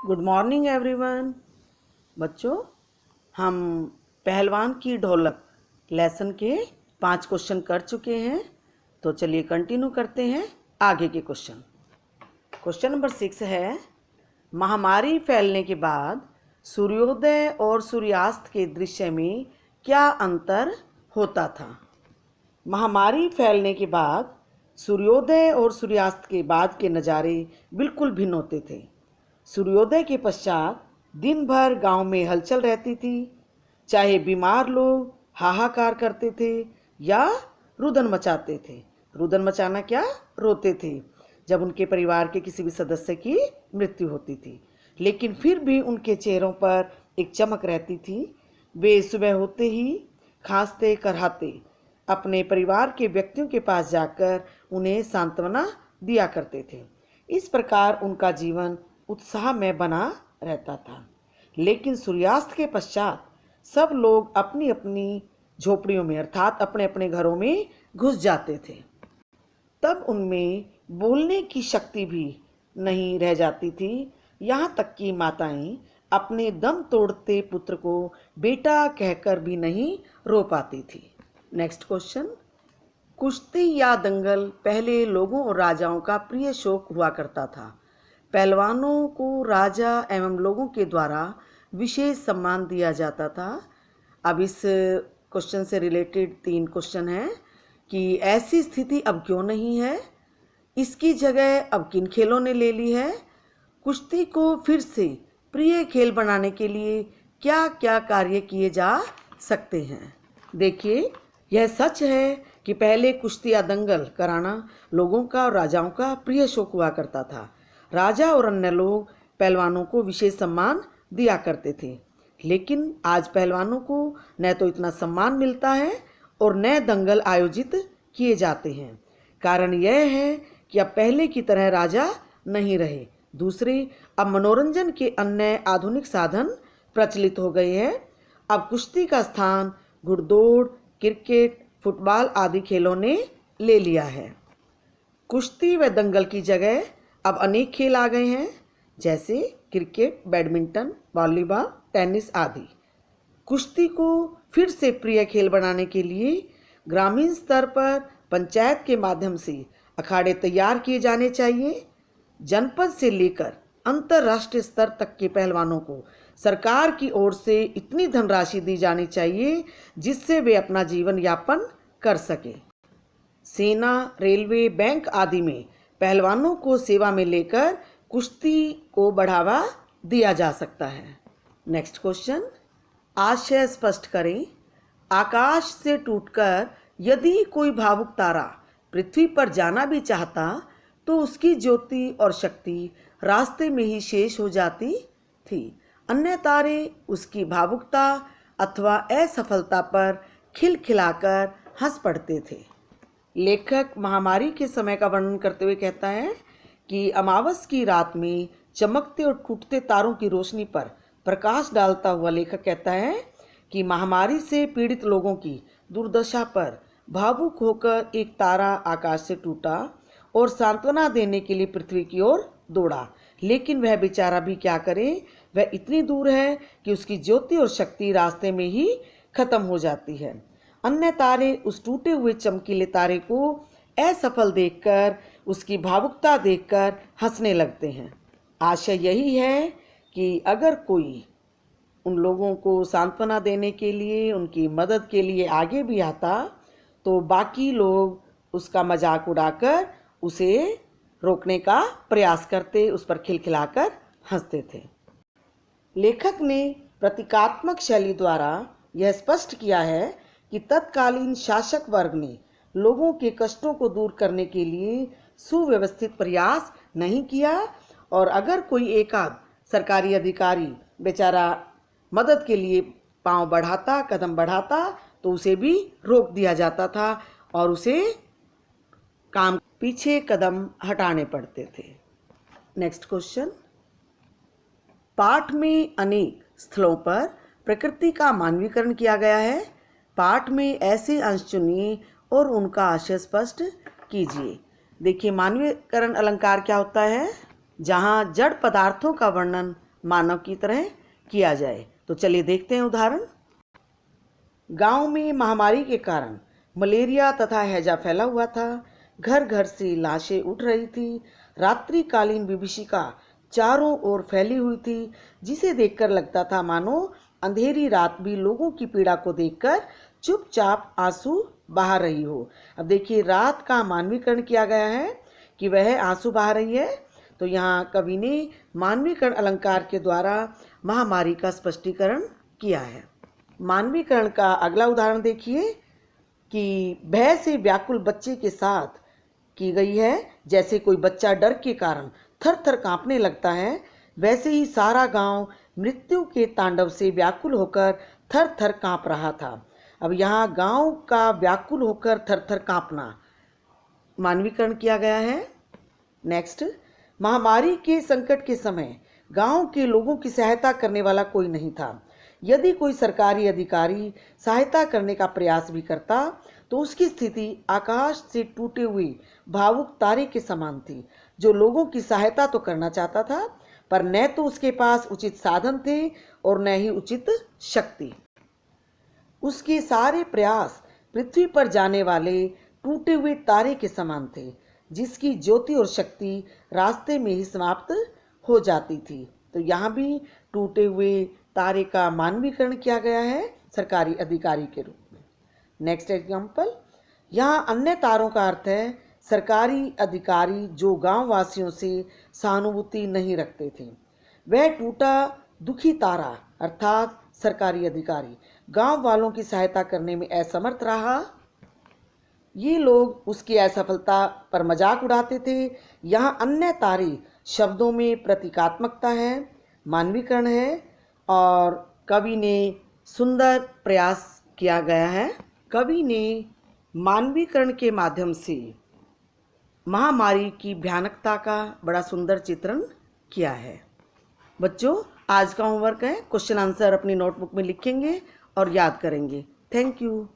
Good morning everyone. बच्चों, हम पहलवान की ढोलक लेसन के 5 क्वेश्चन कर चुके हैं। तो चलिए कंटिन्यू करते हैं आगे के क्वेश्चन। क्वेश्चन नंबर 6 है, महामारी फैलने के बाद सूर्योदय और सूर्यास्त के दृश्य में क्या अंतर होता था? महामारी फैलने के बाद सूर्योदय और सूर्यास्त के बाद के नज़ारे बिल्कुल भिन्न होते थे। सूर्योदय के पश्चात दिन भर गांव में हलचल रहती थी। चाहे बीमार लोग हाहाकार करते थे या रुदन मचाते थे। रुदन मचाना क्या? रोते थे जब उनके परिवार के किसी भी सदस्य की मृत्यु होती थी। लेकिन फिर भी उनके चेहरों पर एक चमक रहती थी। वे सुबह होते ही खांसते कराहते अपने परिवार के व्यक्तियों के पास जाकर उन्हें सांत्वना दिया करते थे। इस प्रकार उनका जीवन उत्साह में बना रहता था। लेकिन सूर्यास्त के पश्चात सब लोग अपनी अपनी झोपड़ियों में अर्थात अपने अपने घरों में घुस जाते थे। तब उनमें बोलने की शक्ति भी नहीं रह जाती थी। यहाँ तक कि माताएं अपने दम तोड़ते पुत्र को बेटा कहकर भी नहीं रो पाती थी। नेक्स्ट क्वेश्चन, कुश्ती या दंगल पहले लोगों और राजाओं का प्रिय शौक हुआ करता था। पहलवानों को राजा एवं लोगों के द्वारा विशेष सम्मान दिया जाता था। अब इस क्वेश्चन से रिलेटेड 3 क्वेश्चन हैं कि ऐसी स्थिति अब क्यों नहीं है, इसकी जगह अब किन खेलों ने ले ली है, कुश्ती को फिर से प्रिय खेल बनाने के लिए क्या क्या कार्य किए जा सकते हैं। देखिए, यह सच है कि पहले कुश्ती या दंगल कराना लोगों का और राजाओं का प्रिय शौक हुआ करता था। राजा और अन्य लोग पहलवानों को विशेष सम्मान दिया करते थे। लेकिन आज पहलवानों को न तो इतना सम्मान मिलता है और न दंगल आयोजित किए जाते हैं। कारण यह है कि अब पहले की तरह राजा नहीं रहे। दूसरे, अब मनोरंजन के अन्य आधुनिक साधन प्रचलित हो गए हैं। अब कुश्ती का स्थान घुड़दौड़, क्रिकेट, फुटबॉल आदि खेलों ने ले लिया है। कुश्ती व दंगल की जगह अब अनेक खेल आ गए हैं, जैसे क्रिकेट, बैडमिंटन, वॉलीबॉल, टेनिस आदि। कुश्ती को फिर से प्रिय खेल बनाने के लिए ग्रामीण स्तर पर पंचायत के माध्यम से अखाड़े तैयार किए जाने चाहिए। जनपद से लेकर अंतर्राष्ट्रीय स्तर तक के पहलवानों को सरकार की ओर से इतनी धनराशि दी जानी चाहिए जिससे वे अपना जीवन यापन कर सकें। सेना, रेलवे, बैंक आदि में पहलवानों को सेवा में लेकर कुश्ती को बढ़ावा दिया जा सकता है। नेक्स्ट क्वेश्चन, आशय स्पष्ट करें। आकाश से टूटकर यदि कोई भावुक तारा पृथ्वी पर जाना भी चाहता तो उसकी ज्योति और शक्ति रास्ते में ही शेष हो जाती थी। अन्य तारे उसकी भावुकता अथवा असफलता पर खिलखिलाकर हंस पड़ते थे। लेखक महामारी के समय का वर्णन करते हुए कहता है कि अमावस की रात में चमकते और टूटते तारों की रोशनी पर प्रकाश डालता हुआ लेखक कहता है कि महामारी से पीड़ित लोगों की दुर्दशा पर भावुक होकर एक तारा आकाश से टूटा और सांत्वना देने के लिए पृथ्वी की ओर दौड़ा। लेकिन वह बेचारा भी क्या करे, वह इतनी दूर है कि उसकी ज्योति और शक्ति रास्ते में ही खत्म हो जाती है। अन्य तारे उस टूटे हुए चमकीले तारे को असफल देखकर, उसकी भावुकता देखकर हंसने लगते हैं। आशय यही है कि अगर कोई उन लोगों को सांत्वना देने के लिए, उनकी मदद के लिए आगे भी आता तो बाकी लोग उसका मजाक उड़ाकर उसे रोकने का प्रयास करते, उस पर खिलखिलाकर हंसते थे। लेखक ने प्रतीकात्मक शैली द्वारा यह स्पष्ट किया है कि तत्कालीन शासक वर्ग ने लोगों के कष्टों को दूर करने के लिए सुव्यवस्थित प्रयास नहीं किया और अगर कोई एकाध सरकारी अधिकारी बेचारा मदद के लिए पांव बढ़ाता, कदम बढ़ाता तो उसे भी रोक दिया जाता था और उसे काम पीछे कदम हटाने पड़ते थे। नेक्स्ट क्वेश्चन, पाठ में अनेक स्थलों पर प्रकृति का मानवीकरण किया गया है। पाठ में ऐसे अंश चुनिए और उनका आशय स्पष्ट कीजिए। देखिए, मानवीकरण अलंकार क्या होता है? जहाँ जड़ पदार्थों का वर्णन मानव की तरह किया जाए। तो चलिए देखते हैं उदाहरण। गांव में महामारी के कारण मलेरिया तथा हैजा फैला हुआ था। घर घर से लाशें उठ रही थी। रात्रिकालीन विभीषिका चारों ओर फैली हुई थी, जिसे देखकर लगता था मानो अंधेरी रात भी लोगों की पीड़ा को देखकर चुपचाप आंसू बहा रही हो। अब देखिए, रात का मानवीकरण किया गया है कि वह आंसू बहा रही है। तो यहाँ कवि ने मानवीकरण अलंकार के द्वारा महामारी का स्पष्टीकरण किया है। मानवीकरण का अगला उदाहरण देखिए कि भय से व्याकुल बच्चे के साथ की गई है। जैसे कोई बच्चा डर के कारण थर थर कांपने लगता है, वैसे ही सारा गांव मृत्यु के तांडव से व्याकुल होकर थर थर कांप रहा था। अब यहाँ गांव का व्याकुल होकर थर थर कांपना मानवीकरण किया गया है। नेक्स्ट, महामारी के संकट के समय गांव के लोगों की सहायता करने वाला कोई नहीं था। यदि कोई सरकारी अधिकारी सहायता करने का प्रयास भी करता तो उसकी स्थिति आकाश से टूटे हुए भावुक तारे के समान थी, जो लोगों की सहायता तो करना चाहता था, पर न तो उसके पास उचित साधन थे और न ही उचित शक्ति। उसके सारे प्रयास पृथ्वी पर जाने वाले टूटे हुए तारे के समान थे, जिसकी ज्योति और शक्ति रास्ते में ही समाप्त हो जाती थी। तो यहाँ भी टूटे हुए तारे का मानवीकरण किया गया है सरकारी अधिकारी के रूप में। नेक्स्ट एग्जाम्पल, यहाँ अन्य तारों का अर्थ है सरकारी अधिकारी जो गांव वासियों से सहानुभूति नहीं रखते थे। वह टूटा दुखी तारा अर्थात सरकारी अधिकारी गांव वालों की सहायता करने में असमर्थ रहा। ये लोग उसकी असफलता पर मजाक उड़ाते थे। यहाँ अन्य तारे शब्दों में प्रतीकात्मकता है, मानवीकरण है और कवि ने सुंदर प्रयास किया गया है। कवि ने मानवीकरण के माध्यम से महामारी की भयानकता का बड़ा सुंदर चित्रण किया है। बच्चों, आज का होमवर्क है, क्वेश्चन आंसर अपनी नोटबुक में लिखेंगे और याद करेंगे। Thank you.